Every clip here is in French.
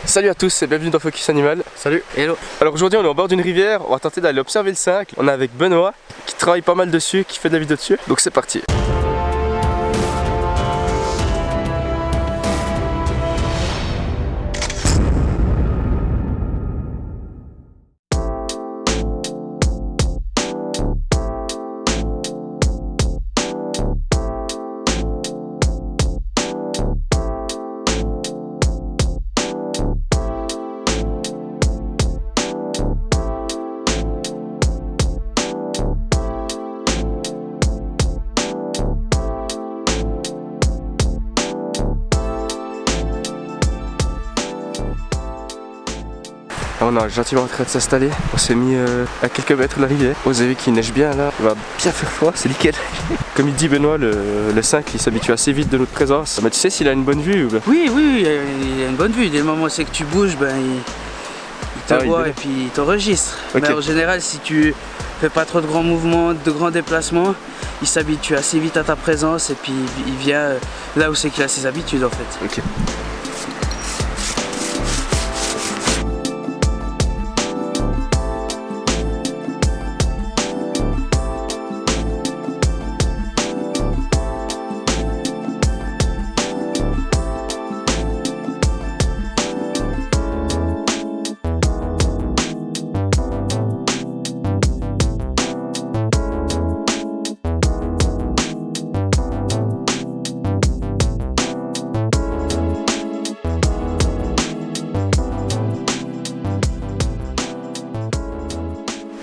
Salut à tous et bienvenue dans Focus Animal. Salut. Hello. Alors aujourd'hui on est au bord d'une rivière, on va tenter d'aller observer le cingle. On est avec Benoît qui travaille pas mal dessus, qui fait de la vidéo dessus. Donc c'est parti. On est gentiment en train de s'installer, on s'est mis à quelques mètres de la rivière. Vous avez vu qu'il neige bien là, il va bien faire froid, c'est nickel. Comme il dit Benoît, le cingle il s'habitue assez vite de notre présence. Mais tu sais s'il a une bonne vue ou pas? Oui, il a une bonne vue. Dès le moment où c'est que tu bouges, il te voit et puis il t'enregistre. Okay. Mais en général, si tu fais pas trop de grands mouvements, de grands déplacements, il s'habitue assez vite à ta présence et puis il vient là où c'est qu'il a ses habitudes en fait. Okay.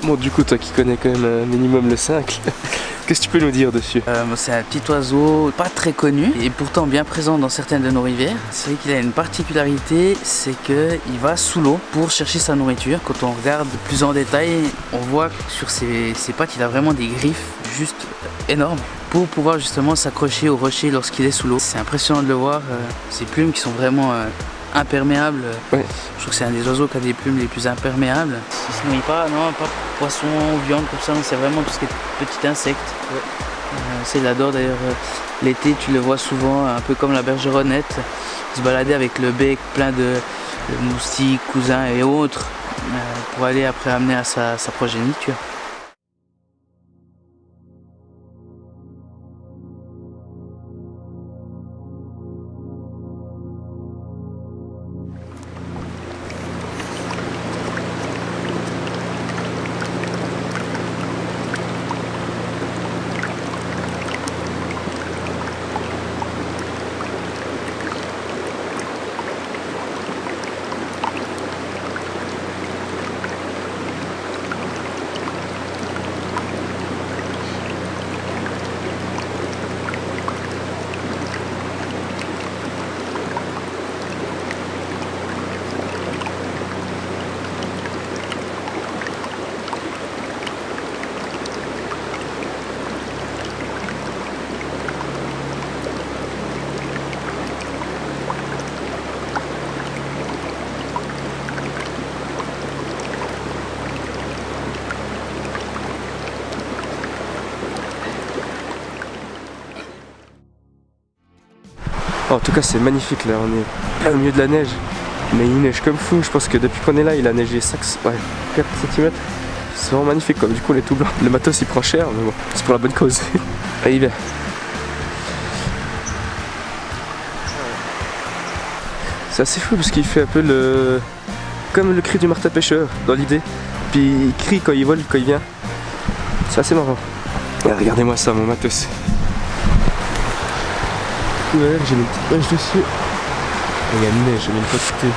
Bon, du coup, toi qui connais quand même un minimum le cingle, qu'est-ce que tu peux nous dire dessus? C'est un petit oiseau pas très connu et pourtant bien présent dans certaines de nos rivières. C'est vrai qu'il a une particularité, c'est qu'il va sous l'eau pour chercher sa nourriture. Quand on regarde plus en détail, on voit que sur ses pattes, il a vraiment des griffes juste énormes pour pouvoir justement s'accrocher au rocher lorsqu'il est sous l'eau. C'est impressionnant de le voir, ses plumes qui sont vraiment imperméable. Ouais. Je trouve que c'est un des oiseaux qui a des plumes les plus imperméables. Il se nourrit pas, non, pas poisson, viande comme ça, c'est vraiment tout ce qui est petits insectes. Ouais. Il adore d'ailleurs l'été, tu le vois souvent un peu comme la bergeronnette, se balader avec le bec plein de moustiques, cousins et autres pour aller après amener à sa progéniture. En tout cas c'est magnifique là, on est plein au milieu de la neige. Mais il neige comme fou, je pense que depuis qu'on est là il a neigé 4 cm. C'est vraiment magnifique comme du coup on est tout blanc. Le matos il prend cher mais bon, c'est pour la bonne cause. Allez, il vient. C'est assez fou parce qu'il fait un peu comme le cri du martin pêcheur dans l'idée. Puis il crie quand il vole, quand il vient. C'est assez marrant. Ah, regardez-moi ça mon matos. Ouais, j'ai mis une petite pêche dessus. Il y a une neige, j'ai mis une quantité.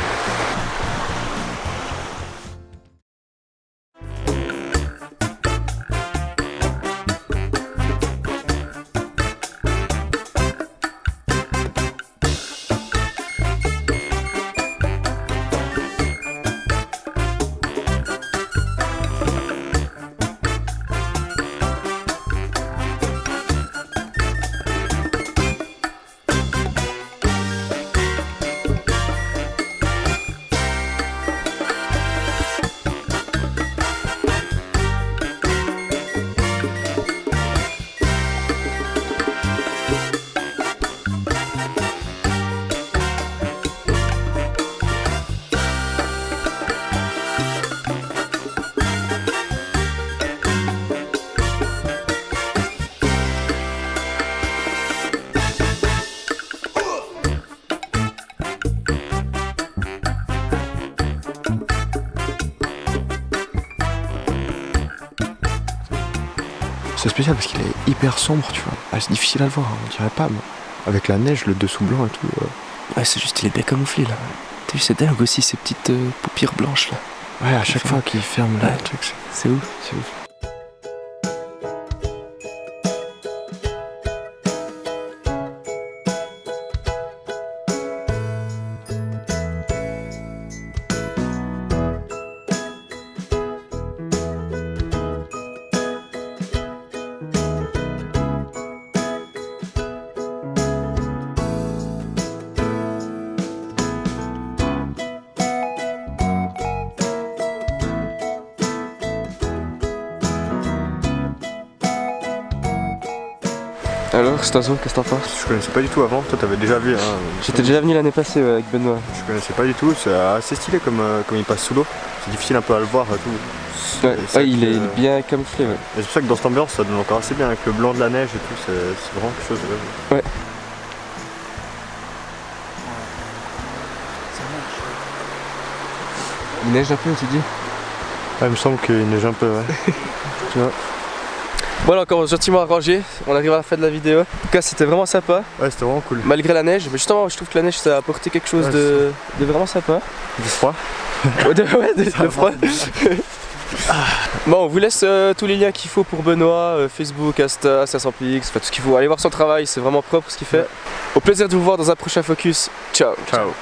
c'est spécial parce qu'il est hyper sombre, tu vois. Ah, c'est difficile à le voir, hein, on dirait pas, mais avec la neige, le dessous blanc et tout. Ouais, c'est juste, il est bien camouflé là. T'as vu, c'est dingue aussi, ces petites paupières blanches là. Ouais, à chaque fois qu'il ferme le Ouais. truc, C'est ouf. c'est ouf. Alors, Station, qu'est-ce que t'en penses? Je connaissais pas du tout avant, toi t'avais déjà vu. Hein, J'étais déjà venu l'année passée avec Benoît. Je connaissais pas du tout, c'est assez stylé comme il passe sous l'eau. C'est difficile un peu à le voir et tout. Ouais, Et il est bien camouflé. Ouais. Et c'est pour ça que dans cette ambiance ça donne encore assez bien avec le blanc de la neige et tout, c'est vraiment quelque chose. Ouais. Il neige un peu, tu dis? Ah, il me semble qu'il neige un peu, ouais. Tu vois. Bon, là, on commence gentiment à ranger. On arrive à la fin de la vidéo. En tout cas, c'était vraiment sympa. Ouais, c'était vraiment cool. Malgré la neige, mais justement, je trouve que la neige ça a apporté quelque chose de vraiment sympa. Du froid. De froid. Bon, on vous laisse tous les liens qu'il faut pour Benoît, Facebook, Insta, 500px, enfin tout ce qu'il faut. Allez voir son travail, c'est vraiment propre ce qu'il fait. Au plaisir de vous voir dans un prochain focus. Ciao. Ciao.